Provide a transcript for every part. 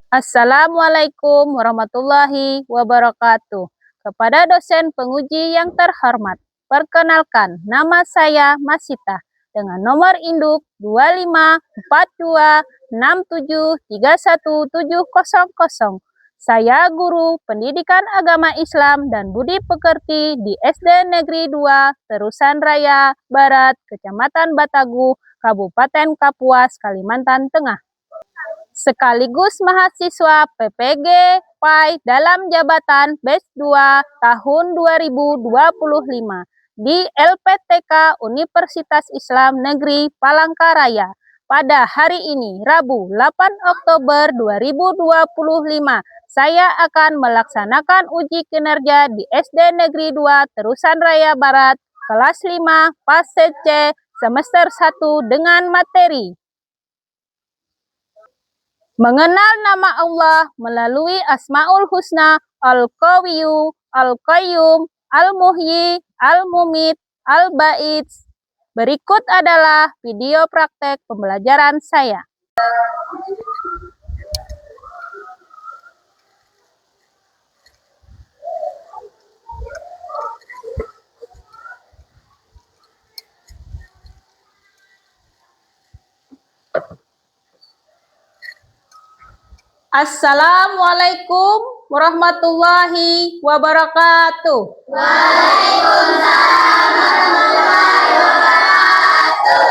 Assalamualaikum warahmatullahi wabarakatuh. Kepada dosen penguji yang terhormat, perkenalkan nama saya Masita dengan nomor induk 254267317000. Saya guru pendidikan agama Islam dan budi pekerti di SD Negeri 2 Terusan Raya Barat, Kecamatan Batagu, Kabupaten Kapuas, Kalimantan Tengah. Sekaligus mahasiswa PPG PAI dalam jabatan Batch 2 tahun 2025 di LPTK Universitas Islam Negeri Palangkaraya. Pada hari ini, Rabu 8 Oktober 2025, saya akan melaksanakan uji kinerja di SD Negeri 2 Terusan Raya Barat, kelas 5, fase C, semester 1 dengan materi mengenal nama Allah melalui Asmaul Husna, Al-Qawiyyu, Al-Qayyum, Al-Muhyi, Al-Mumit, Al-Ba'id. Berikut adalah video praktek pembelajaran saya. Assalamualaikum warahmatullahi wabarakatuh. Waalaikumsalam warahmatullahi wabarakatuh.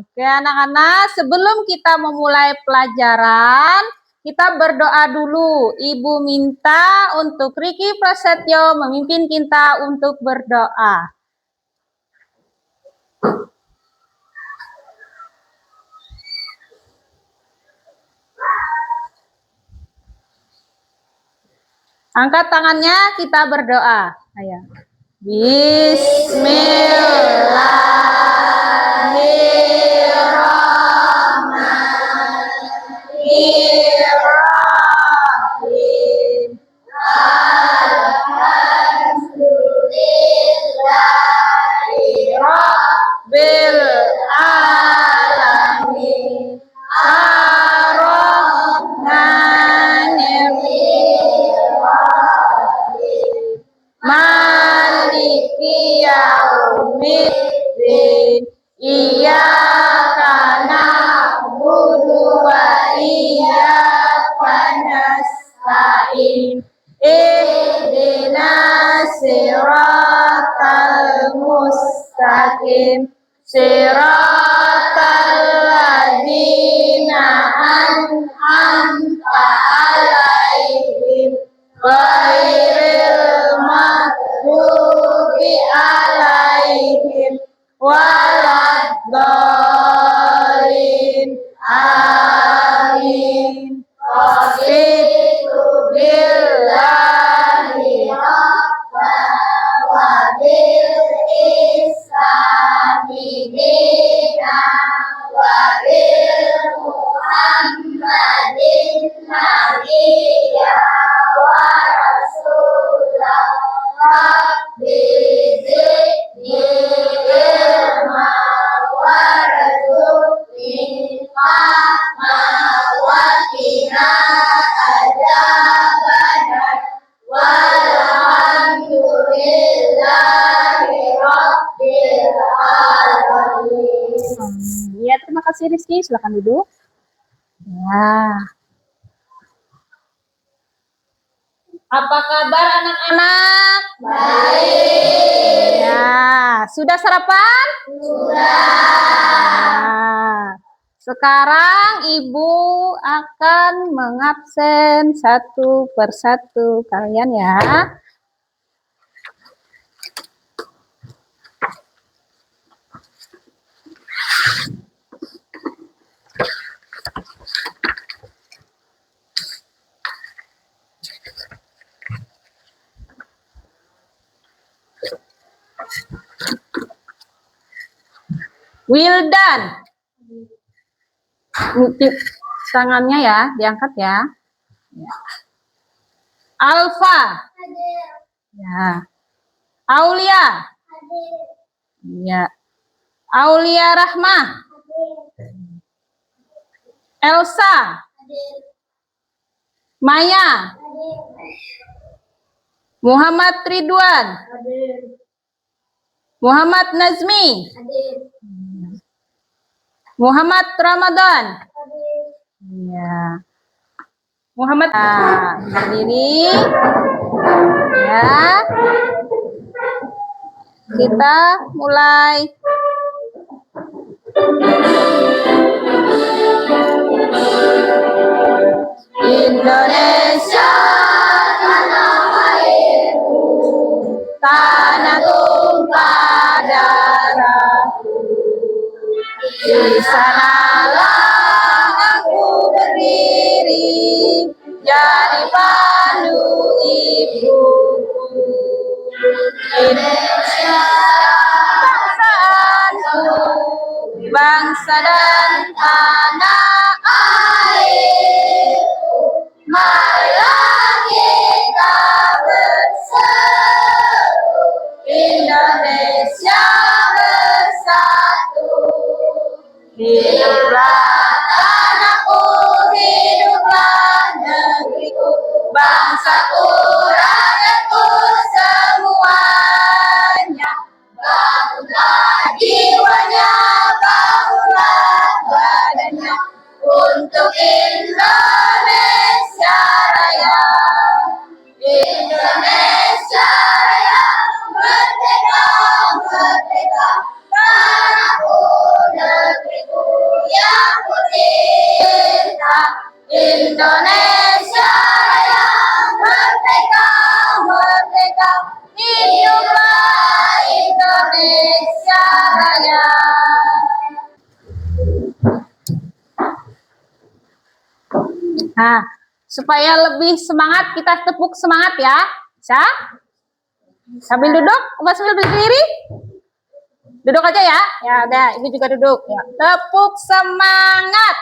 Oke anak-anak, sebelum kita memulai pelajaran, kita berdoa dulu. Ibu minta untuk Riki Prasetyo memimpin kita untuk berdoa. Angkat tangannya, kita berdoa. Ayo. Bismillahirrahmanirrahim. Alhamdulillahi Rabbil alamin. Maliki yaumiddin. Iyyaka na'budu wa iyyaka nasta'in. Ihdinas siratal mustaqim. Siratal ladzina an'amta 'alaihim ghairil maghdubi 'alaihim waladdallin. Amin. Raditu billahi rabbana wa bil islami dinan wa bil Muhammadin nabiyya wa rasulah. Rabbi zidni ilma warzuqni fahma wa qina adzabannar. Walhamdulillahi Rabbil alamin. Ya, terima kasih Rizky. Silakan duduk. Ya. Apa kabar anak-anak? Baik. Ya, sudah sarapan? Sudah. Nah, sekarang Ibu akan mengabsen satu persatu kalian ya. Wildan, tangannya ya, diangkat ya. Alfa, ya. Aulia, ya. Aulia Rahmah, Elsa, Maya. Muhammad Ridwan. Muhammad Nazmi. Muhammad Ramadan. Ya. Muhammad berdiri. Ya. Kita mulai. Indonesia tanah airku, tanah tumpah darahku. Di sanalah aku berdiri, jadi pandu ibuku. Indonesia bangsaanku, bangsa dan tanah air. Marilah kita berseru, Indonesia bersatu. Hiduplah tanahku, hiduplah negeriku, bangsaku, rakyatku semuanya. Bangunlah jiwanya, bangunlah badannya, untuk Indonesia Raya. Indonesia Raya, merdeka, merdeka, tanahku, negeriku yang ku cinta. Indonesia Raya, merdeka, merdeka, hiduplah Indonesia Raya. Nah, supaya lebih semangat, kita tepuk semangat ya. Bisa? Sambil duduk, sambil berdiri. Duduk aja ya. Ya udah, ibu juga duduk. Ya. Tepuk semangat.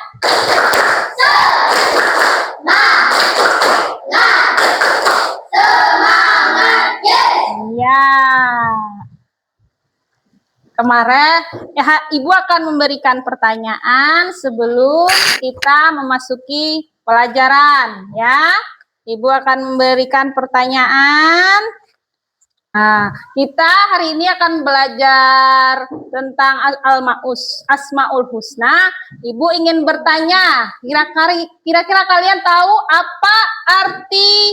Semangat, yes. Ya. Kemarin ya, ibu akan memberikan pertanyaan sebelum kita memasuki pelajaran ya. Ibu akan memberikan pertanyaan. Nah, kita hari ini akan belajar tentang Asmaul Husna. Ibu ingin bertanya, kira-kira kalian tahu apa arti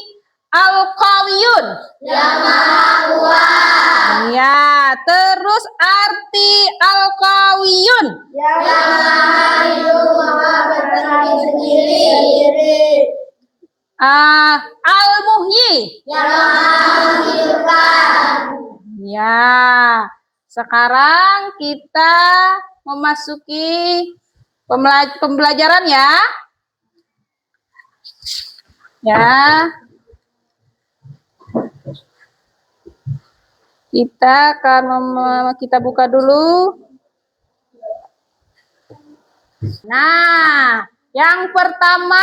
Al-Qawiyun? Yang Maha Kuat. Ya, terus arti Al-Qawiyun? Yang Maha Hidup, Maha berdiri sendiri. Al-Muhyi. Yang Maha menghidupkan. Ya, sekarang kita memasuki pembelajaran ya. Ya. Kita buka dulu. Nah, yang pertama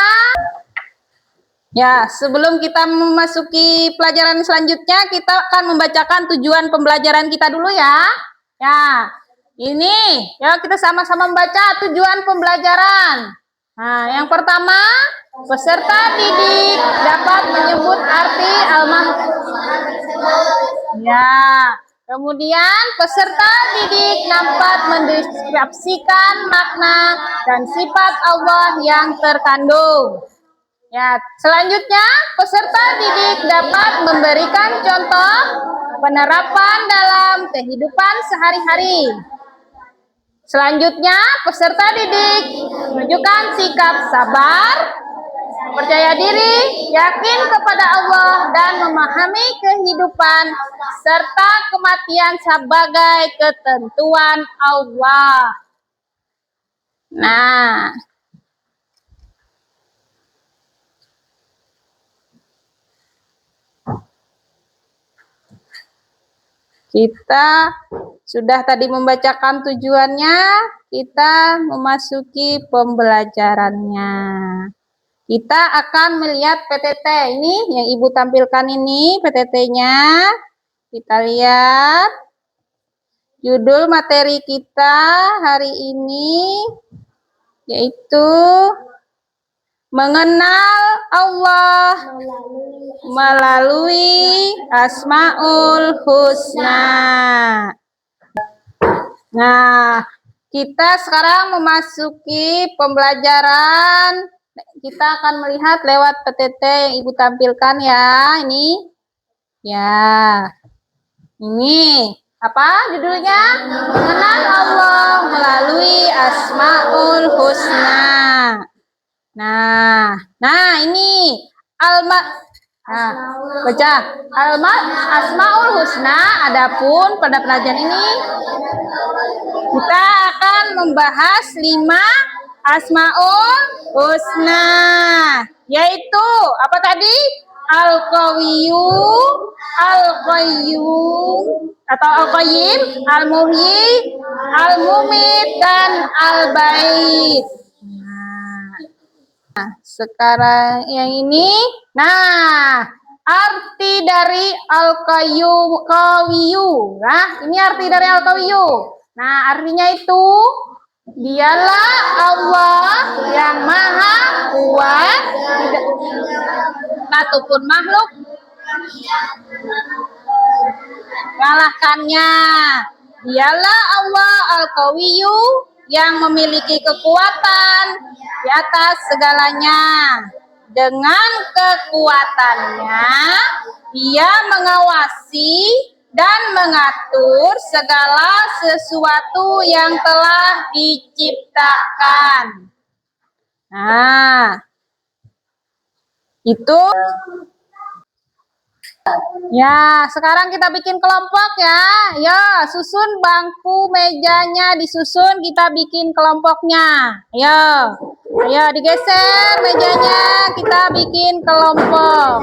ya, sebelum kita memasuki pelajaran selanjutnya, kita akan membacakan tujuan pembelajaran kita dulu ya. Ya, ini ya kita sama-sama membaca tujuan pembelajaran. Nah, yang pertama, peserta didik dapat menyebut arti ya. Kemudian peserta didik dapat mendeskripsikan makna dan sifat Allah yang terkandung. Ya, selanjutnya peserta didik dapat memberikan contoh penerapan dalam kehidupan sehari-hari. Selanjutnya peserta didik menunjukkan sikap sabar, percaya diri, yakin kepada Allah, dan memahami kehidupan serta kematian sebagai ketentuan Allah. Nah, kita sudah tadi membacakan tujuannya, kita memasuki pembelajarannya. Kita akan melihat PTT ini yang Ibu tampilkan ini, PTT-nya. Kita lihat judul materi kita hari ini yaitu mengenal Allah melalui Asmaul Husna. Nah, kita sekarang memasuki pembelajaran. Kita akan melihat lewat PTT yang Ibu tampilkan ya. Ini. Ya. Ini. Apa judulnya? Mengenal Allah melalui Asmaul Husna. Nah ini baca Asmaul Husna. Adapun pada pelajaran ini kita akan membahas 5 Asmaul Husna, yaitu apa tadi? Al-Qawiyyu, Al-Qayyum atau Al-Qayyim, Al-Muhyi, Al-Mumit, dan Al-Bait. Nah, sekarang yang ini. Nah, arti dari Al-Qawiyyu. Nah, ini arti dari Al-Qawiyyu. Nah, artinya itu dialah Allah yang maha kuat, satupun makhluk mengalahkannya. Dialah Allah Al-Qawiyyu yang memiliki kekuatan di atas segalanya. Dengan kekuatannya, Dia mengawasi dan mengatur segala sesuatu yang telah diciptakan. Nah, itu. Ya, sekarang kita bikin kelompok ya. Ya, susun bangku mejanya, disusun, kita bikin kelompoknya. Ayo, ayo digeser mejanya, kita bikin kelompok.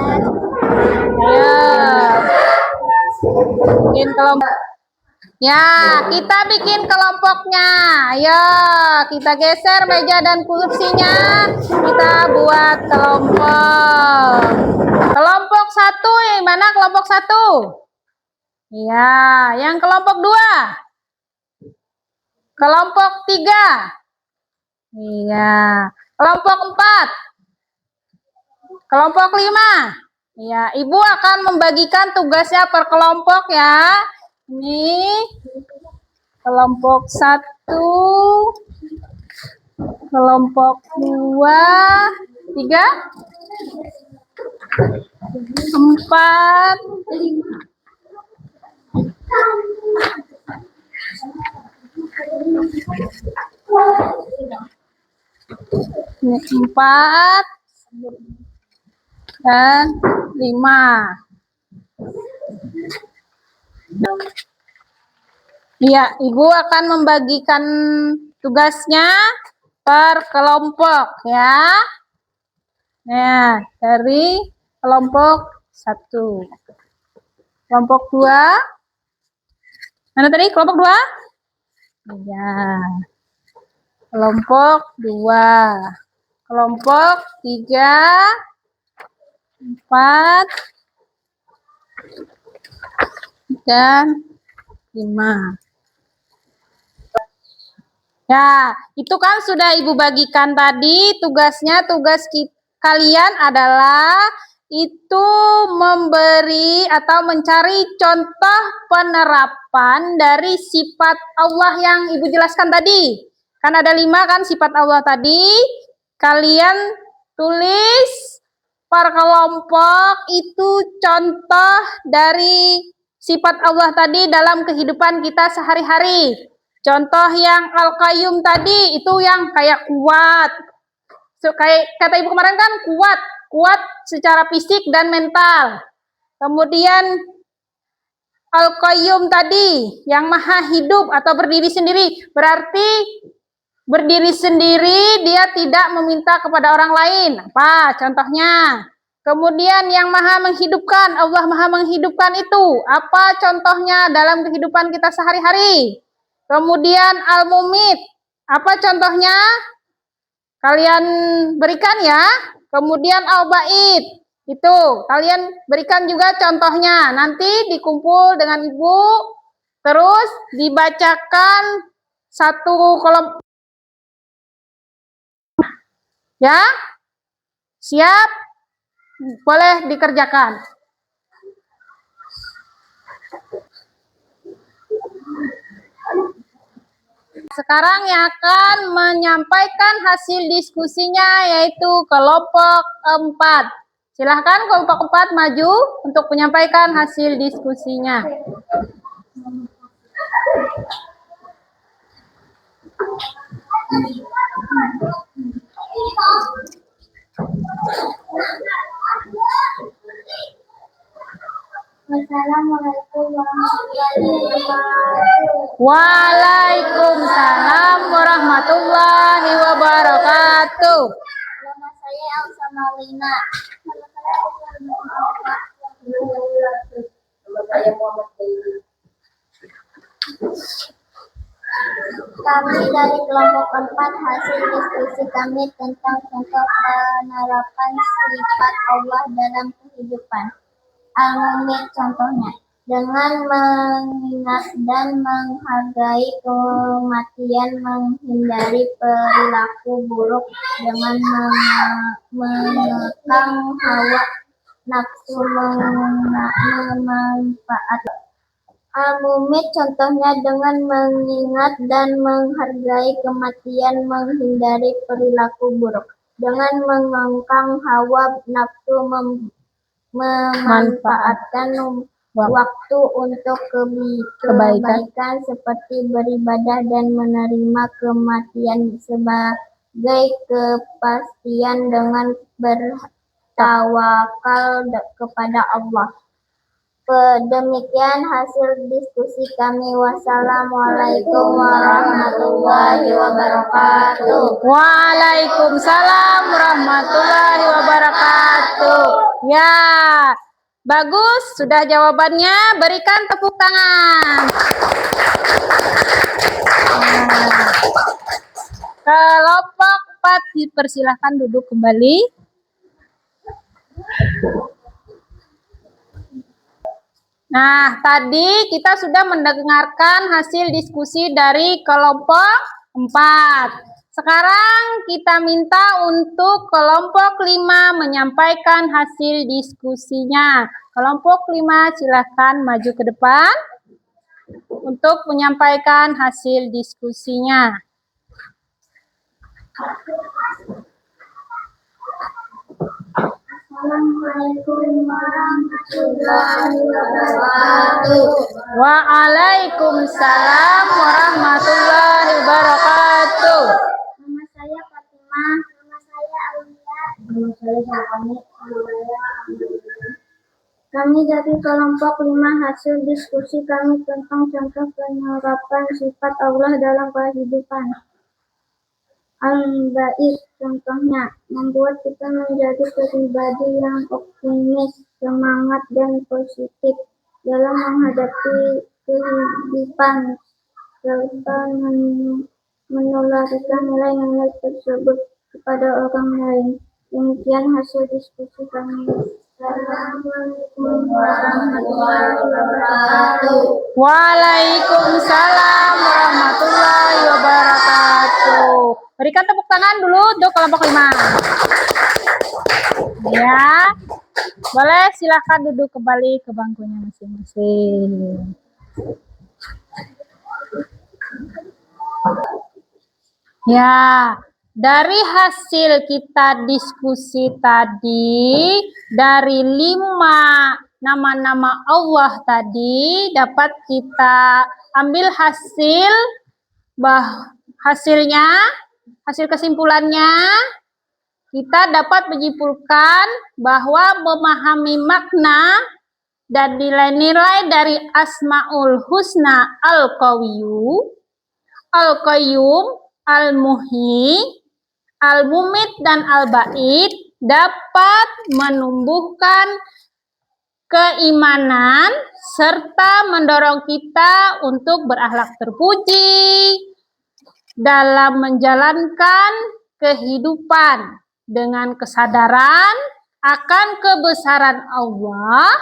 Ayo, bikin kelompok. Ya, kita bikin kelompoknya. Ayo, kita geser meja dan kursinya. Kita buat kelompok. Kelompok 1, yang mana kelompok 1? Ya, yang kelompok 2. Kelompok 3. Iya, kelompok 4. Kelompok 5. Ya, Ibu akan membagikan tugasnya per kelompok ya. Ini kelompok 1, kelompok 2, 3, 4, 4 dan 5. Iya, Ibu akan membagikan tugasnya per kelompok ya. Nah, dari kelompok 1. Kelompok 2. Mana tadi kelompok 2? Iya. Kelompok 2. Kelompok 3, 4, dan 5. Ya, itu kan sudah Ibu bagikan tadi tugasnya. Tugas kalian adalah itu memberi atau mencari contoh penerapan dari sifat Allah yang Ibu jelaskan tadi. Kan ada 5 kan sifat Allah tadi. Kalian tulis per kelompok itu contoh dari sifat Allah tadi dalam kehidupan kita sehari-hari. Contoh yang Al-Qayyum tadi itu yang kayak kuat. Kayak kata Ibu kemarin kan kuat secara fisik dan mental. Kemudian Al-Qayyum tadi yang maha hidup atau berdiri sendiri. Berarti berdiri sendiri, dia tidak meminta kepada orang lain. Apa contohnya? Kemudian yang maha menghidupkan, Allah maha menghidupkan itu. Apa contohnya dalam kehidupan kita sehari-hari? Kemudian Al-Mumit, apa contohnya? Kalian berikan ya. Kemudian Al-Bait, itu kalian berikan juga contohnya. Nanti dikumpul dengan Ibu, terus dibacakan satu kelompok. Ya? Siap? boleh dikerjakan. Sekarang yang akan menyampaikan hasil diskusinya yaitu kelompok 4. Silahkan kelompok 4 maju untuk menyampaikan hasil diskusinya. Wassalamualaikum warahmatullahi wabarakatuh. Waalaikumsalam warahmatullahi wabarakatuh. Nama saya Elsa Malina. Kami dari kelompok 4 hasil diskusi kami tentang contoh penerapan sifat Allah dalam kehidupan. Al-Mumin contohnya, dengan mengingat dan menghargai kematian, menghindari perilaku buruk, dengan mengekang hawa nafsu, memanfaat. Al-Mumin contohnya, dengan mengingat dan menghargai kematian, menghindari perilaku buruk, dengan mengekang hawa nafsu, memanfaatkan waktu untuk kebaikan seperti beribadah dan menerima kematian sebagai kepastian, dengan bertawakal kepada Allah. Demikian hasil diskusi kami. Wassalamualaikum warahmatullahi wabarakatuh. Waalaikumsalam warahmatullahi wabarakatuh. Ya, bagus. Sudah jawabannya. Berikan tepuk tangan. Kelompok 4 dipersilahkan duduk kembali. Nah, tadi kita sudah mendengarkan hasil diskusi dari kelompok 4. Sekarang kita minta untuk kelompok 5 menyampaikan hasil diskusinya. Kelompok 5 silakan maju ke depan untuk menyampaikan hasil diskusinya. Assalamualaikum warahmatullahi wabarakatuh. Waalaikumsalam warahmatullahi wabarakatuh. Nama saya Fatimah. Nama saya Aulia. Nama saya Syafani. Kami dari kelompok 5 hasil diskusi kami tentang contoh penerapan sifat Allah dalam kehidupan. Al-Baik contohnya, membuat kita menjadi pribadi yang optimis, semangat, dan positif dalam menghadapi kehidupan, serta menularkan nilai-nilai tersebut kepada orang lain. Demikian hasil diskusi kami. Assalamualaikum warahmatullahi wabarakatuh. Waalaikumsalam warahmatullahi wabarakatuh. Berikan tepuk tangan dulu untuk kelompok 5. Ya, boleh silakan duduk kembali ke bangkunya masing-masing. Ya, dari hasil kita diskusi tadi, dari 5 nama-nama Allah tadi, dapat kita ambil hasil kesimpulannya, kita dapat menyimpulkan bahwa memahami makna dan nilai-nilai dari Asmaul Husna Al-Qawiyyu, Al-Qayyum, Al-Muhyi, Al-Mumit, dan Al-Ba'id dapat menumbuhkan keimanan serta mendorong kita untuk berakhlak terpuji dalam menjalankan kehidupan dengan kesadaran akan kebesaran Allah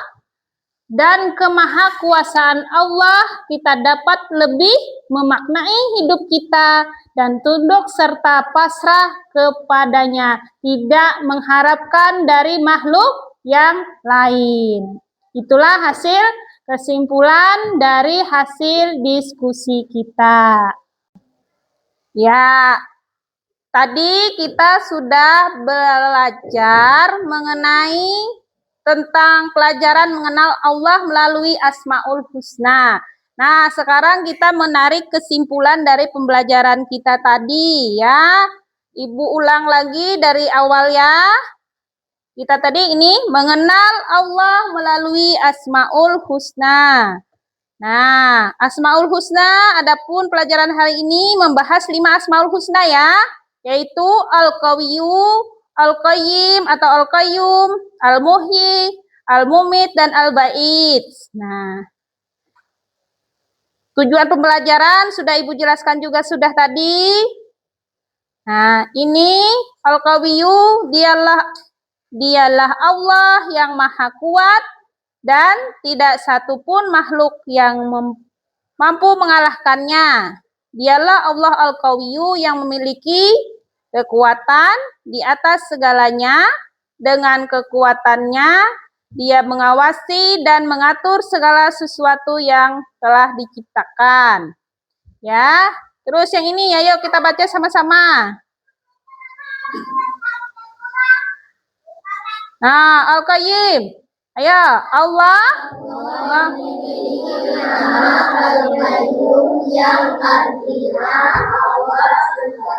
dan kemahakuasaan Allah. Kita dapat lebih memaknai hidup kita dan tunduk serta pasrah kepadanya, tidak mengharapkan dari makhluk yang lain. Itulah hasil kesimpulan dari hasil diskusi kita. Ya, tadi kita sudah belajar mengenai tentang pelajaran mengenal Allah melalui Asmaul Husna. Nah, sekarang kita menarik kesimpulan dari pembelajaran kita tadi ya. Ibu ulang lagi dari awal ya. Kita tadi ini mengenal Allah melalui Asmaul Husna. Nah, Asmaul Husna, adapun pelajaran hari ini membahas 5 Asmaul Husna ya, yaitu Al-Qawiyyu, Al-Qayyim atau Al-Qayyum, Al-Muhyi, Al-Mumit, dan Al-Ba'id. Nah, tujuan pembelajaran sudah Ibu jelaskan juga sudah tadi. Nah, ini Al-Qawiyyu, dialah Allah yang maha kuat, dan tidak satupun makhluk yang mampu mengalahkannya. Dialah Allah Al-Qawiyyu yang memiliki kekuatan di atas segalanya. Dengan kekuatannya, dia mengawasi dan mengatur segala sesuatu yang telah diciptakan. Ya, terus yang ini ayo kita baca sama-sama. Nah, Al-Qayyim. Ayo, Allah Al-Qayyum yang artinya Allah kedua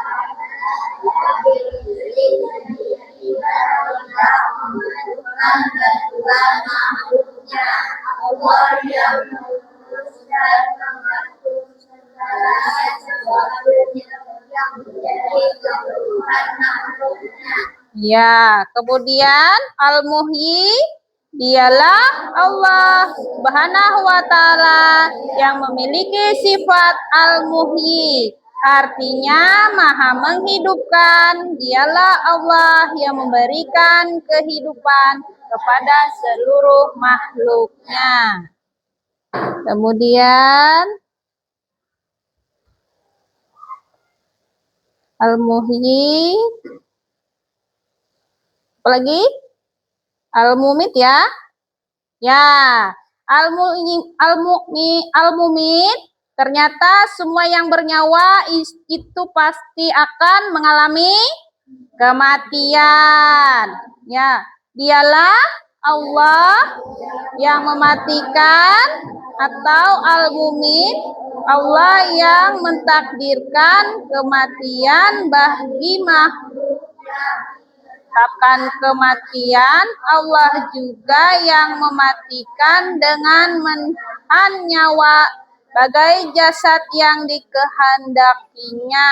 makhluknya, Allah yang mengurus dan mengatur segala sesuatunya yang menjadi kebutuhan makhluknya. Ya, kemudian Al-Muhyi, dialah Allah Subhanahu wa Ta'ala yang memiliki sifat Al-Muhyi, artinya maha menghidupkan. Dialah Allah yang memberikan kehidupan kepada seluruh makhluknya. Kemudian Al-Muhyi, apalagi? Al-Mumit ya. Ya, Al-Mumit, ternyata semua yang bernyawa itu pasti akan mengalami kematian. Ya, dialah Allah yang mematikan, atau Al-Mumit, Allah yang mentakdirkan kematian bagi makhluk. Kapan kematian, Allah juga yang mematikan dengan menahan nyawa bagai jasad yang dikehendakinya.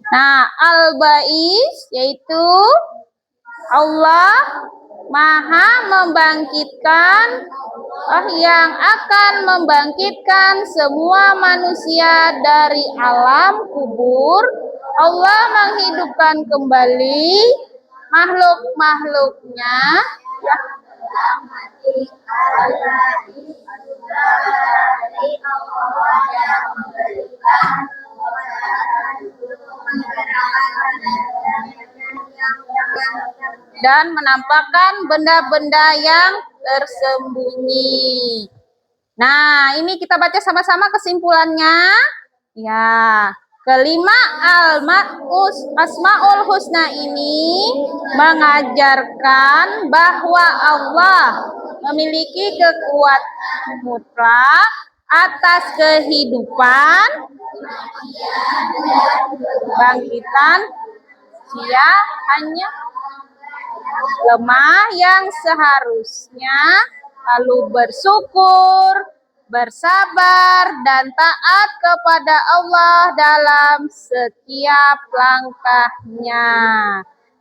Nah, Al-Ba'is yaitu Allah maha membangkitkan, yang akan membangkitkan semua manusia dari alam kubur. Allah menghidupkan kembali makhluk-makhluknya dan menampakkan benda-benda yang tersembunyi. Nah, ini kita baca sama-sama kesimpulannya. Ya, kelima Asmaul Husna ini mengajarkan bahwa Allah memiliki kekuatan mutlak atas kehidupan, bangkitan, sia hanya lemah yang seharusnya lalu bersyukur, bersabar, dan taat kepada Allah dalam setiap langkahnya.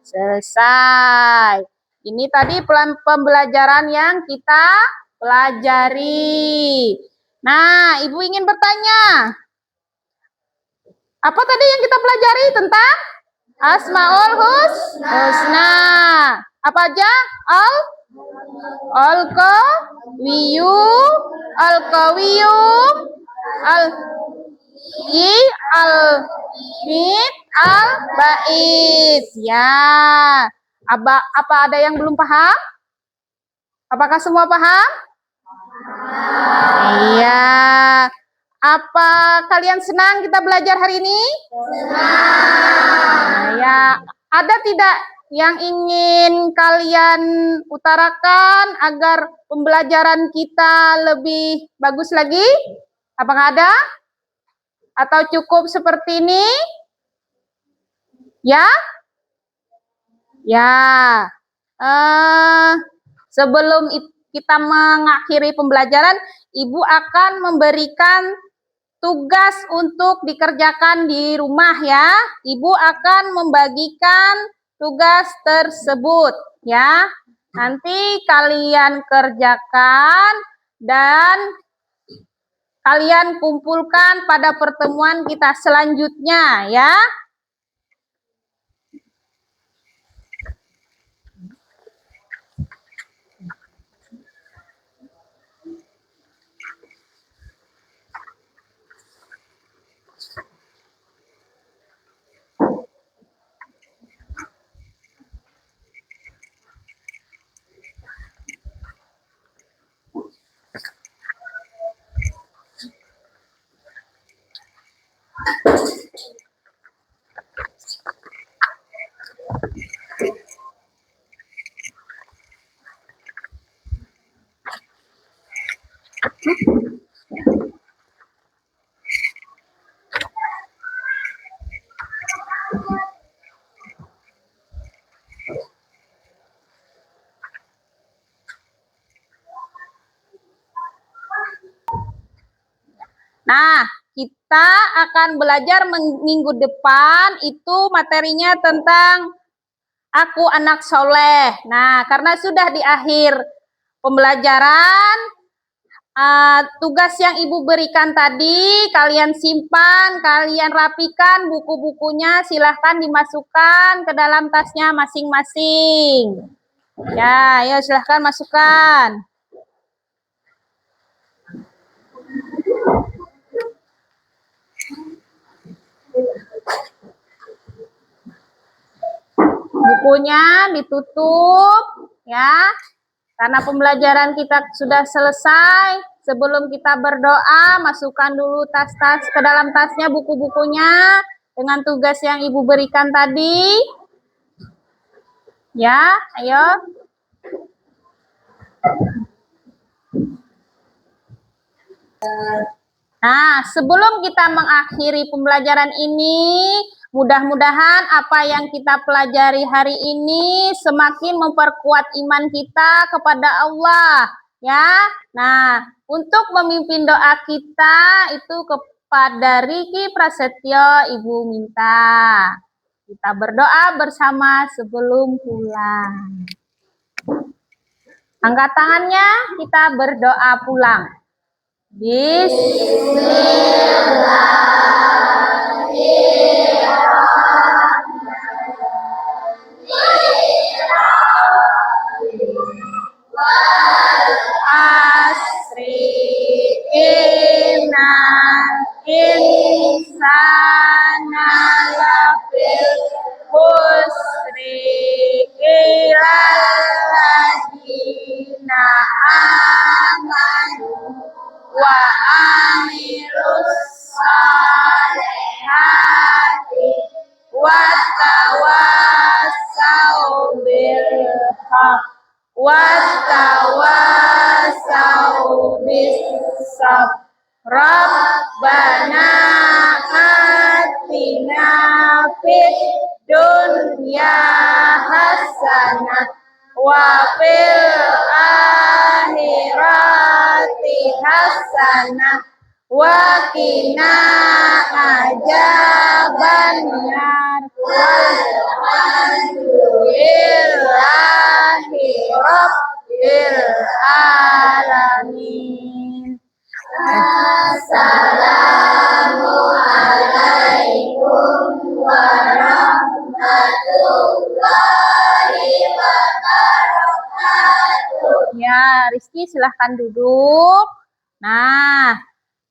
Selesai. Ini tadi pembelajaran yang kita pelajari. Nah, Ibu ingin bertanya, apa tadi yang kita pelajari tentang Asmaul Husna? Apa aja? Al-Qawiyyu, Al-Qawiyyu, al-bait. Ya. Apa ada yang belum paham? Apakah semua paham? Iya. Apa kalian senang kita belajar hari ini? Senang. Ya. Ada tidak yang ingin kalian utarakan agar pembelajaran kita lebih bagus lagi? Apakah ada? Atau cukup seperti ini? Ya? Ya. Sebelum kita mengakhiri pembelajaran, Ibu akan memberikan tugas untuk dikerjakan di rumah ya. Ibu akan membagikan tugas tersebut ya. Nanti kalian kerjakan dan kalian kumpulkan pada pertemuan kita selanjutnya ya. Nah, kita akan belajar minggu depan itu materinya tentang aku anak soleh. Nah, karena sudah di akhir pembelajaran, tugas yang Ibu berikan tadi, kalian simpan, kalian rapikan buku-bukunya, silahkan dimasukkan ke dalam tasnya masing-masing. Ya, ayo silahkan masukkan. Bukunya ditutup ya, karena pembelajaran kita sudah selesai. Sebelum kita berdoa, masukkan dulu tas-tas ke dalam tasnya buku-bukunya dengan tugas yang Ibu berikan tadi. Ya, ayo. Nah, sebelum kita mengakhiri pembelajaran ini, mudah-mudahan apa yang kita pelajari hari ini semakin memperkuat iman kita kepada Allah, ya. Nah, untuk memimpin doa kita itu kepada Riki Prasetyo Ibu minta. Kita berdoa bersama sebelum pulang. Angkat tangannya, kita berdoa pulang. Asri inna insana lafil husri ilalladzina amanu wa amilus salihati wa tawassaw bil haq wa tawassaw bis sabr. Rabbana atina fid dunya hasanah wa fil akhirati hasanah wa qina adzabannar. Walhamdulillahi rabbil alamin. Assalamualaikum warahmatullahi wabarakatuh. Ya, Rizky silahkan duduk. Nah,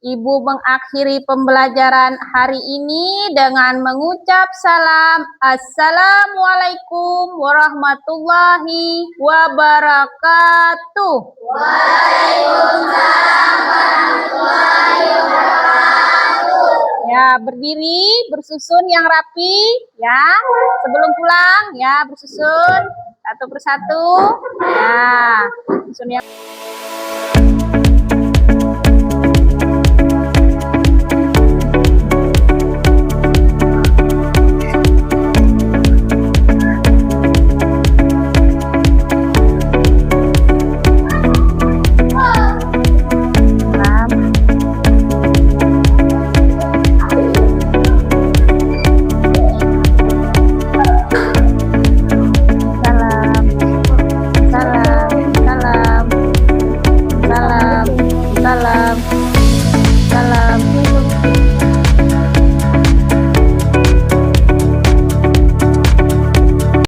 Ibu mengakhiri pembelajaran hari ini dengan mengucap salam. Assalamualaikum warahmatullahi wabarakatuh. Ya, berdiri, bersusun yang rapi, ya. Sebelum pulang, ya, bersusun satu persatu. Ya, susun yang